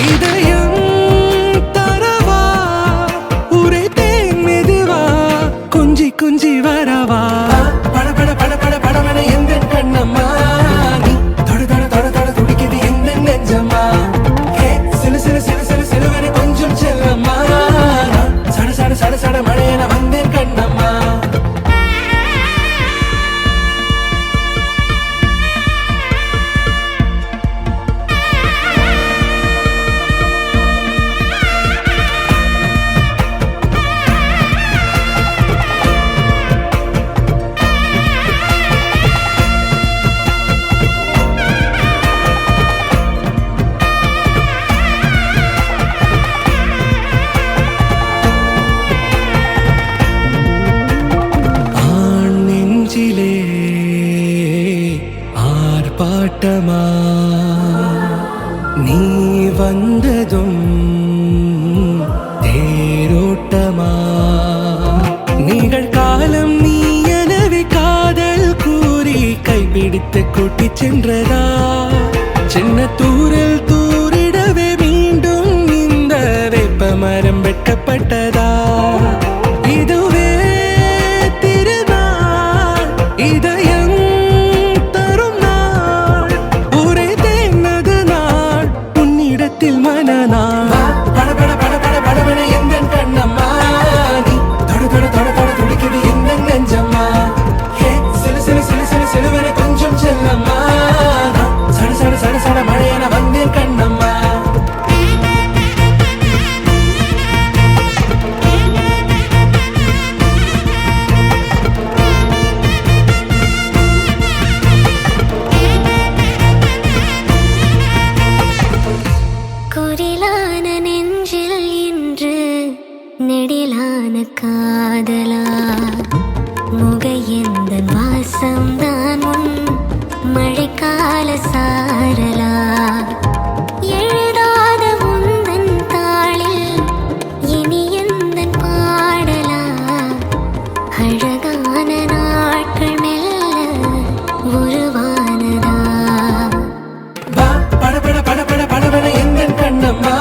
இதயம் தரவா உரைத்தேன் மெதுவா கொஞ்சி கொஞ்சி வரவா பட பட பட பட படவன எந்த கண்ணம்மா நீ தொட தொட தொட தொட துடிக்குது எந்த நெஞ்சம்மா சிலு சிலு சிலு சிலு சிலுவனை கொஞ்சம் செல்லம்மா சட சட சட சட மழையன வந்தேன் கண்ணம்மா ஆர்ப்பாட்டமா நீ வந்ததும் தேரோட்டமா நிகழ்காலம் நீ எனவே காதல் கூறி கைப்பிடித்து கூட்டிச் சென்றதா சின்ன தூரல் தூரிடவே மீண்டும் இந்த வேப்ப மரம் வெட்டப்பட்டதா இதுவே திருநாள் இதயம் மனநாள் பட பட பட பட படவன எந்த கண்ணம்மா நீ தொட தொட தொட தொட துடிக்குது எந்த நெஞ்சம்மா சிலு சிலு சிலு சிலு சிலுவனை கொஞ்சம் செல்லம்மா சட சட சட சட மழையன வந்தேன் கண்ணம்மா குரிலான நெஞ்சில் இன்று நெடிலான காதலா முகையெந்த வாசம்தான் உன் மழைக்கால சாரலா எழுதாத உந்தன் தாளில் இனி எந்தன் பாடலா அழகான நாட்கள் மெல்ல உருவானதா பட பட பட பட படவன எந்த கண்ணம்மா